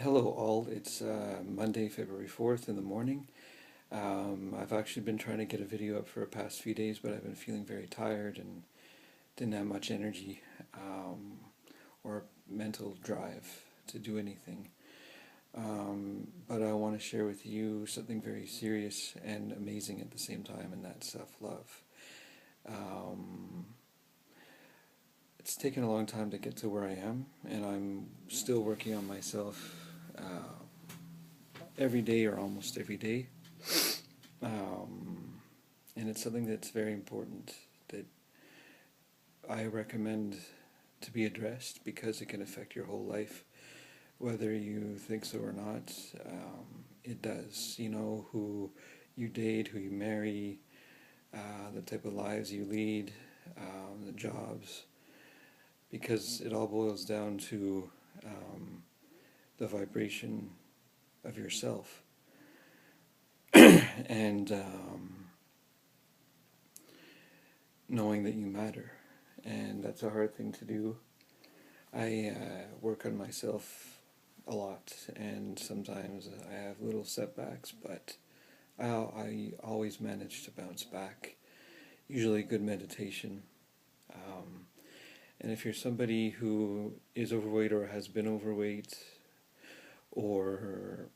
Hello all, it's Monday, February 4th in the morning. I've actually been trying to get a video up for the past few days, but I've been feeling very tired and didn't have much energy or mental drive to do anything. But I want to share with you something very serious and amazing at the same time, and that's self-love. It's taken a long time to get to where I am, and I'm still working on myself every day or almost every day. And it's something that's very important that I recommend to be addressed because it can affect your whole life, whether you think so or not. It does. You know, who you date, who you marry, the type of lives you lead, the jobs, because it all boils down to the vibration of yourself. And knowing that you matter. And that's a hard thing to do. I work on myself a lot, and sometimes I have little setbacks, but I always manage to bounce back. Usually good meditation. And if you're somebody who is overweight or has been overweight, or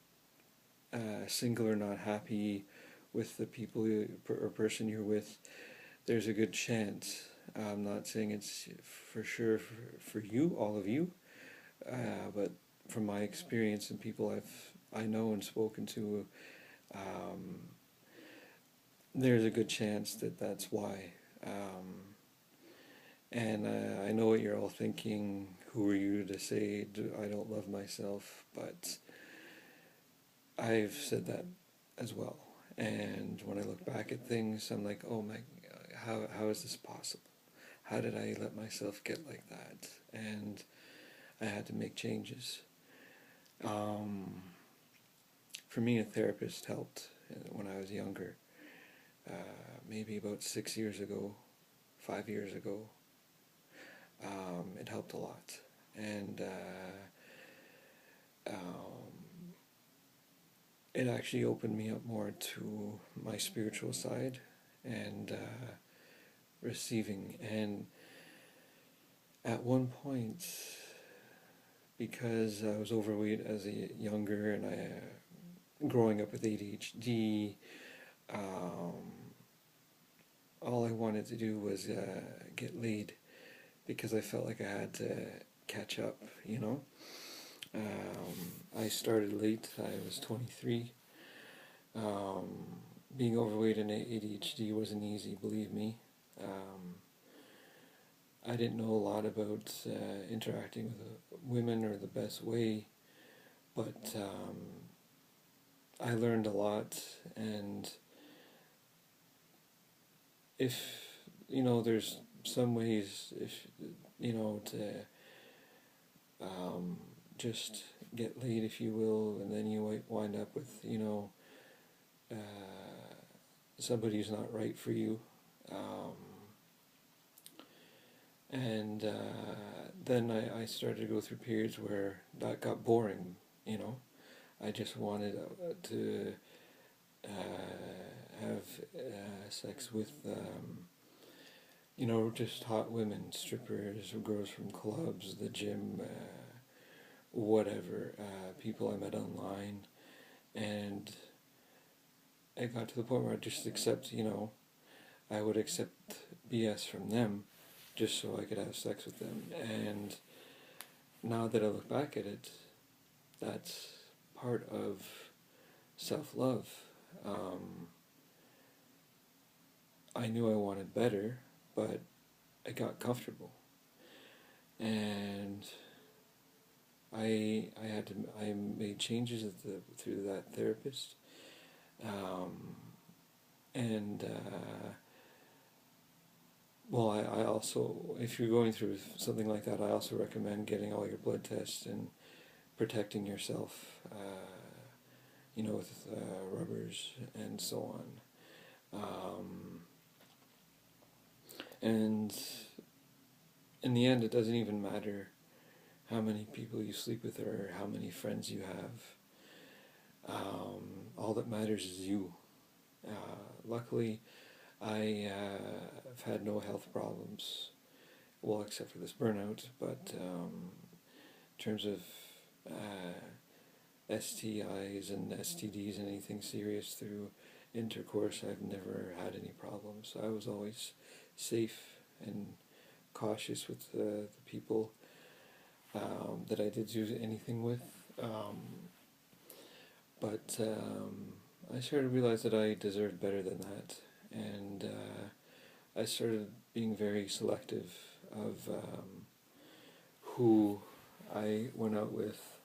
single or not happy with the people or person you're with, there's a good chance. I'm not saying it's for sure for you, all of you, but from my experience and people I know and spoken to, there's a good chance that that's why. And I know what you're all thinking. Who are you to say I don't love myself? But I've said that as well. And when I look back at things, I'm like, oh my, how is this possible? How did I let myself get like that? And I had to make changes. For me, a therapist helped when I was younger. Maybe about 6 years ago, 5 years ago. It helped a lot. And it actually opened me up more to my spiritual side and receiving. And at one point, because I was overweight as a younger and growing up with ADHD, all I wanted to do was get laid because I felt like I had to catch up, you know. I started late. I was 23. Being overweight and ADHD wasn't easy, believe me. I didn't know a lot about interacting with women or the best way, but I learned a lot. And if, you know, there's some ways, if, you know, to just get laid, if you will, and then you might wind up with, you know, somebody who's not right for you. And then I started to go through periods where that got boring, you know. I just wanted to have sex with, you know, just hot women, strippers, girls from clubs, the gym, whatever, people I met online. And it got to the point where I just accept, you know, I would accept BS from them just so I could have sex with them. And now that I look back at it, that's part of self-love. I knew I wanted better, but I got comfortable. And I made changes through that therapist. Well, I also, if you're going through something like that, I also recommend getting all your blood tests and protecting yourself, you know, with rubbers and so on. And in the end, it doesn't even matter how many people you sleep with or how many friends you have. All that matters is you. Luckily, I have had no health problems, well, except for this burnout, but in terms of STIs and STDs and anything serious through intercourse, I've never had any problems. I was always safe and cautious with the people that I did do anything with. But I started to realize that I deserved better than that, and I started being very selective of who I went out with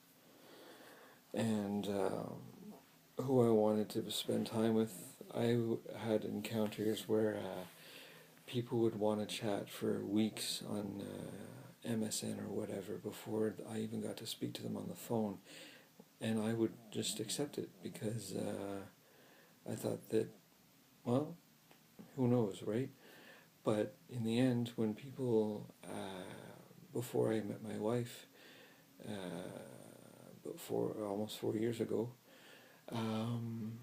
and who I wanted to spend time with. I had encounters where people would want to chat for weeks on MSN or whatever before I even got to speak to them on the phone, and I would just accept it because I thought that, well, who knows, right? But in the end, when people, before I met my wife, before almost 4 years ago, um,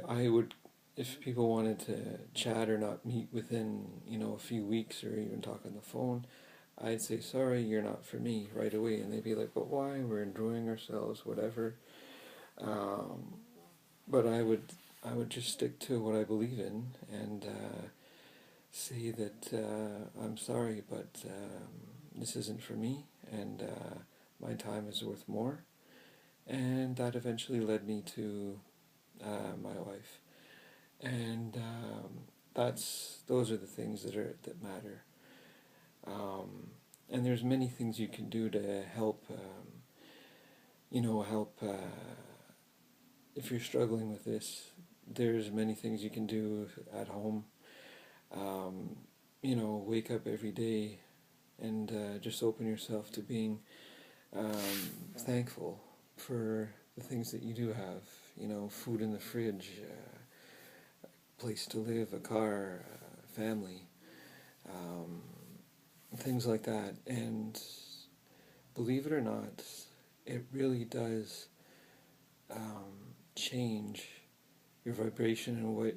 I would, if people wanted to chat or not meet within a few weeks or even talk on the phone, I'd say sorry, you're not for me right away, and they'd be like, but why? We're enjoying ourselves, whatever. But I would just stick to what I believe in and say that I'm sorry, but this isn't for me, and my time is worth more. And that eventually led me to my wife, and those are the things that matter. And there's many things you can do to help. Help if you're struggling with this. There's many things you can do at home. Wake up every day and just open yourself to being thankful for the things that you do have. Food in the fridge, place to live, a car, family, things like that. And believe it or not, it really does change your vibration and what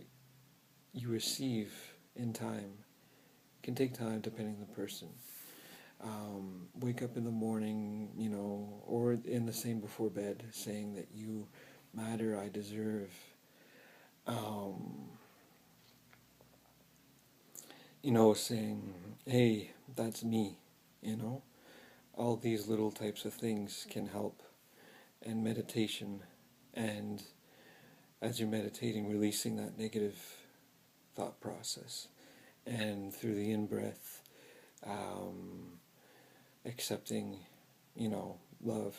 you receive in time. It can take time depending on the person. Wake up in the morning, or in the same before bed, saying that you matter, I deserve. Saying, hey, that's me, all these little types of things can help. And meditation, and as you're meditating, releasing that negative thought process, and through the in-breath, accepting, love,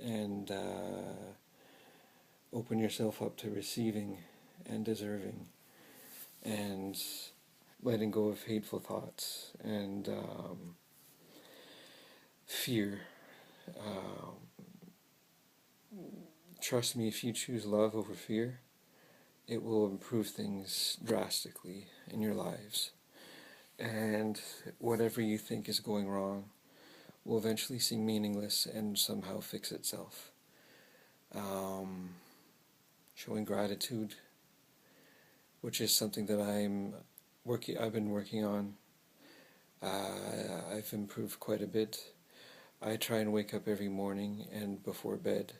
and open yourself up to receiving and deserving, and letting go of hateful thoughts and fear. Trust me, if you choose love over fear, it will improve things drastically in your lives. And whatever you think is going wrong will eventually seem meaningless and somehow fix itself. Showing gratitude, which is something that I've been working on. I've improved quite a bit. I try and wake up every morning and before bed,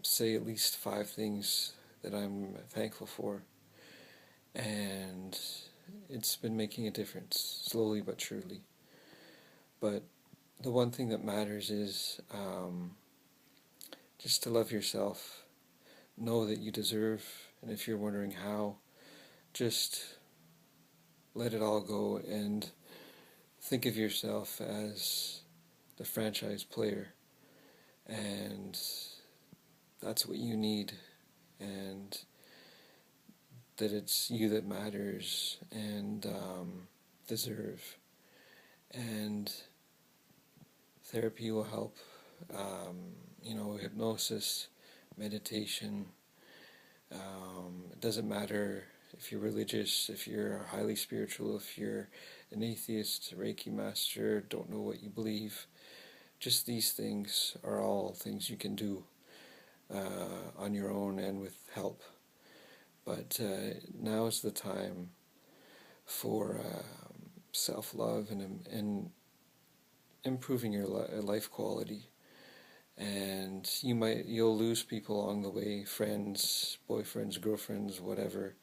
say at least 5 things that I'm thankful for, and it's been making a difference, slowly but surely. But the one thing that matters is just to love yourself, know that you deserve, and if you're wondering how, just let it all go and think of yourself as the franchise player, and that's what you need, and that it's you that matters and deserve. And therapy will help, hypnosis, meditation, It doesn't matter if you're religious, if you're highly spiritual, if you're an atheist, a Reiki master, don't know what you believe. Just these things are all things you can do on your own and with help. But now is the time for self-love and improving your life quality. And you'll lose people along the way, friends, boyfriends, girlfriends, whatever.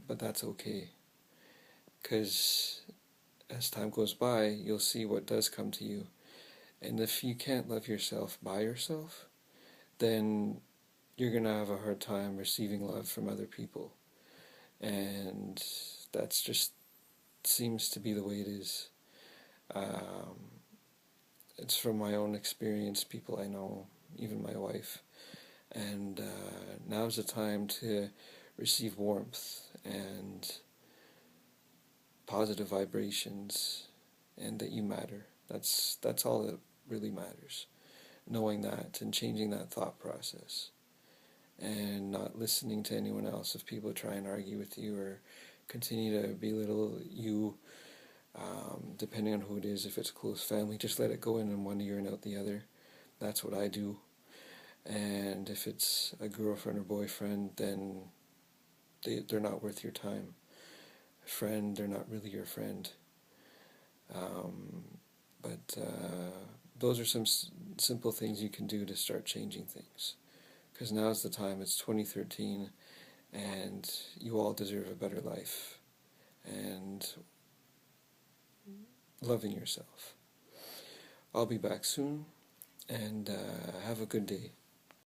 But that's okay, because as time goes by, you'll see what does come to you. And if you can't love yourself by yourself, then you're going to have a hard time receiving love from other people. And that's just seems to be the way it is. It's from my own experience, people I know, even my wife. And now's the time to receive warmth and positive vibrations, and that you matter. That's all that really matters. Knowing that and changing that thought process, and not listening to anyone else if people try and argue with you or continue to belittle you. Depending on who it is, if it's close family, just let it go in one ear and out the other. That's what I do. And if it's a girlfriend or boyfriend, then they're not worth your time. A friend, they're not really your friend. But those are some simple things you can do to start changing things. Because now's the time, it's 2013, and you all deserve a better life. And loving yourself. I'll be back soon, and have a good day.